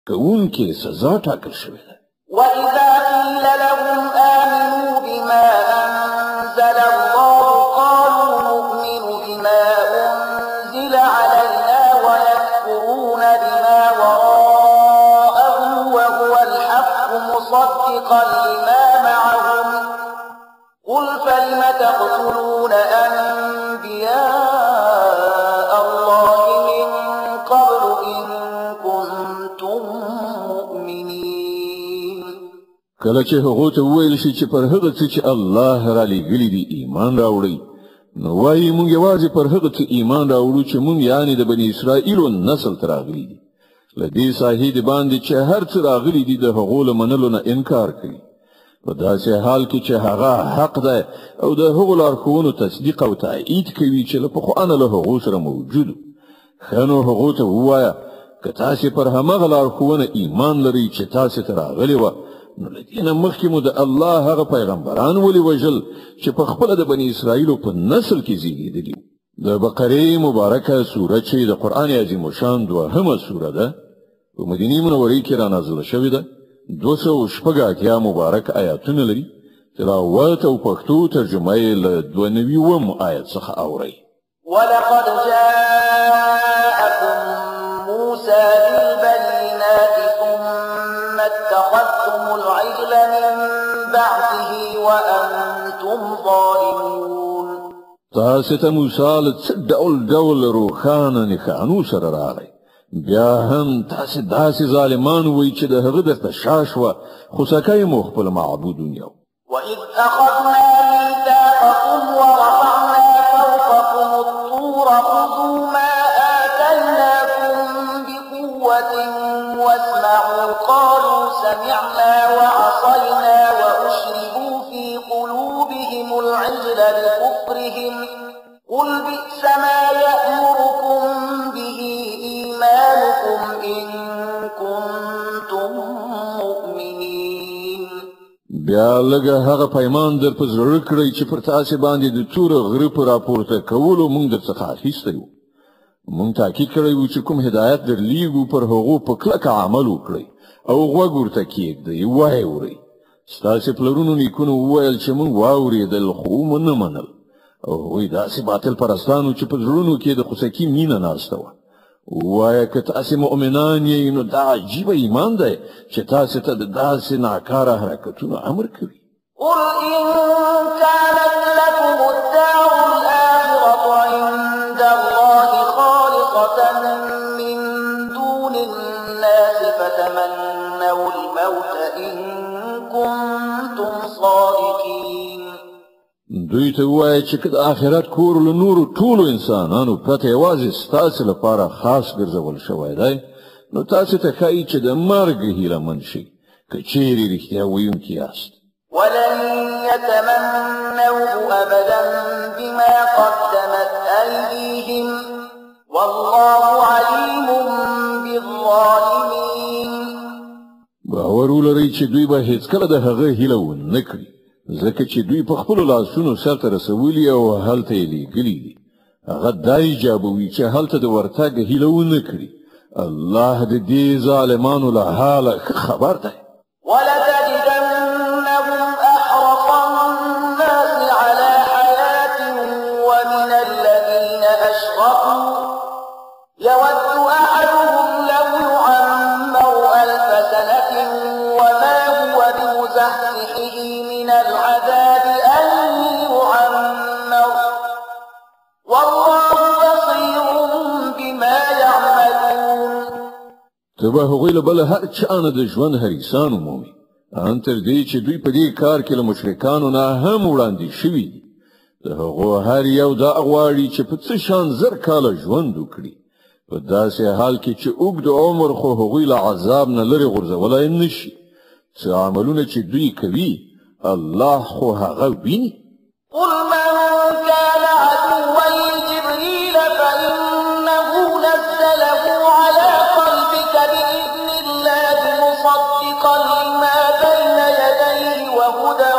کوونکې سزا ټاکل شوې ده. وإذا قيل لهم آمنوا بما أنزل الله قالوا نؤمن بما أنزل علينا ويكفرون بما وراءه وهو الحق مصدقا لما معهم قل فلم تقتلون أنبياء الله من قبل إن كنتم مؤمنين. کله چې هغو ته وویل شي چې پر هغه څه چې الله را لېږلي دي ایمان راوړئ، نو وایي موږ یوازې پر هغه څه ایمان راوړو چې موږ یعنې د بني اسرائیلو نسل ته راغلي دي. له دې ساحې د باندې چې هر څه راغلي دي د هغو له منلو نه انکار کوي، په داسې حال کې چې هغه حق ده او د هغو لارښوونو تصدیق او تایید کوي چې له پخوا نه له هغو سره موجود وو. ښه نو هغو ته ووایه که تاسې پر هماغه لارښوونه ایمان لرئ چې تاسې ته راغلې وه، نو له دې نه مخکې مو د الله هغه پیغمبران ولې وژل چې په خپله د بني اسرائیلو په نسل کې زیږېدلي وو. د بقرې مبارکه سوره چې د قرآن عظیم الشان 2مه سوره ده، په مدینې منورې کې را نازله شوې ده. 286 مبارک آیاتونه لري. تلاوت او پښتو ترجمه یې له 92 آیت څخه اورئ. ولقد جاءكم موسى بالبينات ثم اتخذتم العجل من بعده وأنتم ظالمون. تاسو ته موسی له څه ډول روښانه نښانو سره راغی، بیا هم تاسو داسې ظالمان وئ چې د هغه درته شا شوه، خو سکه یې مو خپل معبود ونیو. وإذ أخذنا ميثاقكم ورفعنا فوقكم الطور خذوا ما آتيناكم بقوة واسمعوا قالوا سمعنا وعصينا وأشربوا في قلوبهم العجل بكفرهم قل بئس ما يأمركم به إيمانكم إن كنتم مؤمنين. بیا لږه هغه پیمان در په زړه کړئ چې پر تاسې باندې د توره غره په راپورته کولو موږ درڅخه اخیستی وو. موږ تاکید کړی وو چې کوم هدایت درلیږو پر هغو په کلکه عمل وکړئ او غوږ ورته کېږدئ، وایې اورئ. ستاسې پلرونو نیکونو وویل چې موږ واورېدل خو مو نه منل، او هغوی داسې باطل پرستانو چې په زړونو کې د خوسکي مینه ناسته وه. وایه که تاسې مؤمنان یې نو دا عجیبه ایمان دی چې تاسې ته د داسې ناکاره حرکتونو امر کوي. قل إن كانت لكم الدار الآخرة عند الله خالصة من دون الناس فتمنوا الموت إن كنتم صادقين. دوی ته ووایه چې که د آخرت کور له نورو ټولو انسانانو پرته یوازې ستاسې لپاره خاص ګرځول شوی دی، نو تاسې ته ښایي چې د مرګ هیله مند شئ که چیرې رښتیا ویونکي یاست. ولن يتمنوه أبدا بما قدمت أيديهم والله عليم بالظالمين. باور ولرئ چې دوی به هیڅکله د هغه هیله ونه کړي، ځکه چې دوی په خپلو لاسونو سرته رسولي او هلته یې لیږلي دي. هغه دا ایجابوي چې هلته د ورتګ هیله ونه کړي. الله د دې ظالمانو له حاله خبر دی. ولتجدنهم أحرص الناس على حياة ومن الذين أشركوا يود أحدهم لو يعمر 1000 سنة وما هو بمزحزحه من العذاب أن يعمر والله بصير بما يعملون. تبه هغوی له بله هر چانه د ژوند حریصان ومومي، ان تر دې چې دوی په دې کار کې له مشرکانو نه هم وړاندې شوي دي. د هغو هر یو دا غواړي چې په څه شان 1000 کاله ژوند وکړي، په داسې حال کې چې اوږد عمر خو هغوی له عذاب نه لرې غورځولی نه شي. څه عملونه چې دوی کوي الله خو هغه ویني. قل من كان عدوا لجبريل فإنه نزله على قلبك بإذن الله مصدقا لما بين يديه وهدى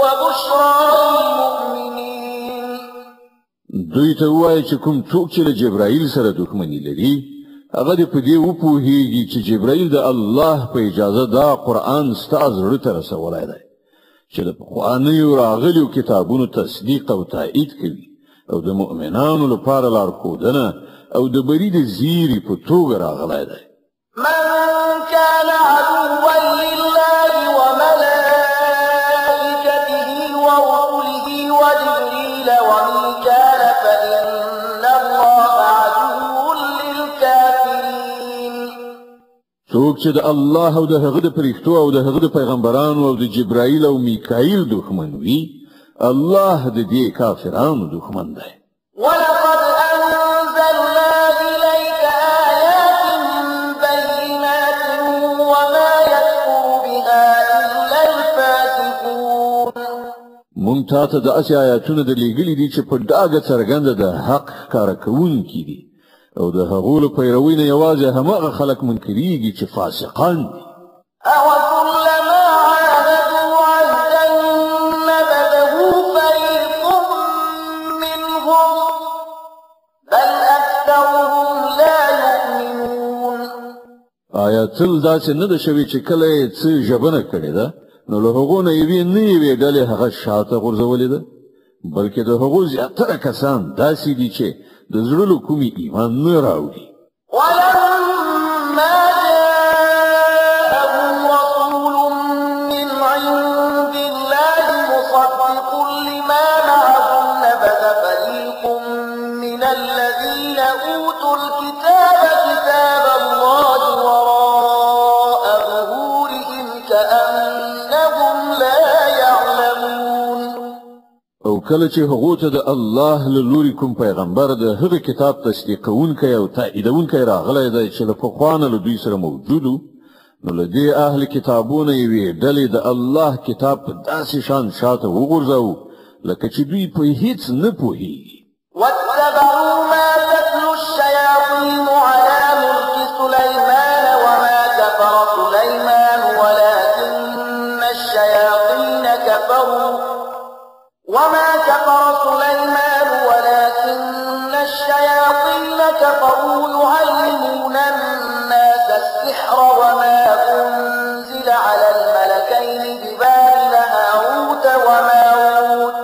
وبشرى للمؤمنين. دوی ته وایي چې کوم څوک چې له جبرائیل سره دښمني لري، هغه دې په دې وپوهیږي چې جبرائیل د الله په اجازه دا قرآن ستا زړه ته رسولی دی چې د پخوانیو راغلیو کتابونو تصدیق او تایید کوي او د مؤمنانو لپاره لارښودنه او د بري د زیري په توګه راغلی دی. من كان عدوا لله وملائكته ورسله وجبريل وميكال فإن الله عدو للكافرين. څوک چې د الله او د هغه د فرښتو او د هغه د پیغمبرانو او د جبرائیل او میکائیل دښمن وي، الله د دې کافرانو دښمن دی. ولقد أنزلنا إليك آيات بينات وما يكفر بها إلا الفاسقون. مونږ تاسو د اسیا آیاتونه د لېږلي دي چې په ډاګه څرګنده د حق ښکاره کوونکي دي او د هغو له پیروۍ نه یوازې هماغه خلک منکریږي چې فاسقان دي. أَوَكُلَّمَا عَاهَدُوا عَهْدًا نَبَذَهُ فَرِيقٌ مِّنْهُمْ بَلْ أَكْثَرُهُمْ لَا يُؤْمِنُونَ. آیا تل داسې نه ده شوې چې کله یې څه ژبنه کړې ده نو له هغو نه یوې نه یوې ډلې هغه شاته غورځولې ده، بلکې د هغو زیاتره کسان داسې دي چې د زړه له کومې ایمان نه راوړي. ولما جاءهم رسول من عند الله مصدق لما معهم نبذ فريق من الذين أوتوا الكتاب كتاب الله وراء ظهورهم كأنهم لا يعلمون. او کله چې هغو ته د الله له لوري کوم پیغمبر د هغه کتاب تصدیقونکی او تاییدونکی راغلی دی چې له پخوا نه له دوی سره موجود و، نو له دې اهل کتابونه یوې ډلې د الله کتاب په داسې شان شاته وغورځاوه لکه چې دوی په هیڅ نه پوهېږي. واتبعوا ما تتلو الشياطين على ملك سليمان وما كفر سليمان ولكن الشياطين كفروا يعلمون الناس السحر وما أنزل على الملكين ببابل هاروت وماروت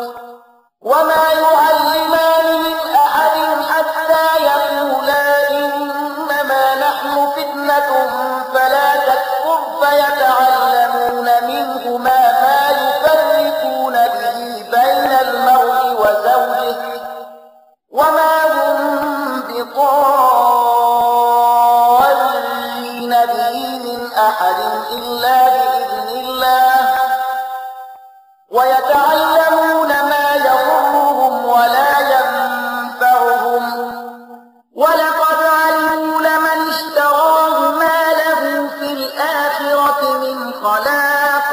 وما يعلمان من أحد حتى يقولا إنما نحن فتنة فلا تكفر فيتعلمون منهما ما يفرقون به بين المرء وزوجه وما هم بضارين به من أحد إلا بإذن الله ويتعلمون ما يضرهم ولا ينفعهم ولقد علموا لمن اشتراه ما له في الآخرة من خلاق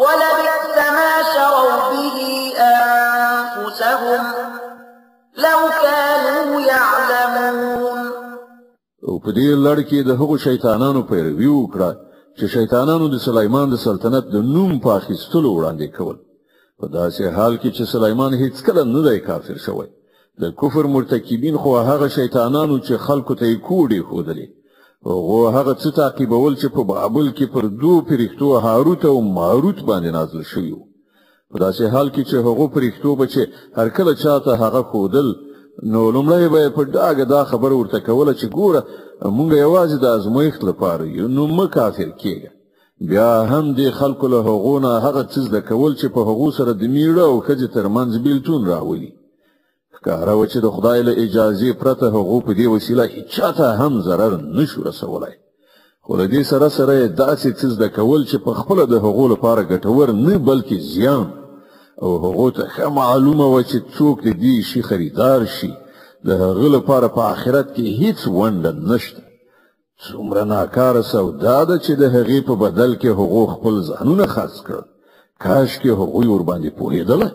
ولبئس ما شروا به أنفسهم لو كانوا يعلمون. او په دې لړ کې د هغو شیطانانو پیروي وکړه چې شیطانانو د سلیمان د سلطنت د نوم په اخیستلو وړاندې کول، په داسې حال کې چې سلیمان هیڅکله نه دی کافر شوی. د کفر مرتکبین خو هغه شیطانانو چې خلکو ته یې کوډې ښودلې، هغو هغه څه تعقیبول چې په بابل کې پر دوو فرښتو هاروت او ماروت باندې نازل شوي وو. په داسې حال کې چې هغو فرښتو به چې هر کله چاته هغه ښودل نو لومړی به یې په ډاګه دا خبره ورته کوله چې ګوره مونږ یوازې د ازمایښت لپاره یو، نو مه کافر کېږه. بیا هم دې خلکو له هغو نه هغه څه زده کول چې په هغو سره د میړه او ښځې ترمنځ بیلتون راولي. ښکاره وه چې د خدای له اجازې پرته هغو په دې وسیله هیچاته هم ضرر نشو رسولی، خو له دې سره سره یې داسې څه زده کول چې په خپله د هغو لپاره ګټور نه بلکې زیان، او هغو ته ښه معلومه وه چې څوک د دې شي خریدار شي د هغه لپاره په آخرت کې هیڅ ونډه نشته. څومره ناکاره سودا ده چې د هغې په بدل کې هغو خپل ځانونه خرڅ کړل. کاشکې هغوی ورباندې پوهېدله.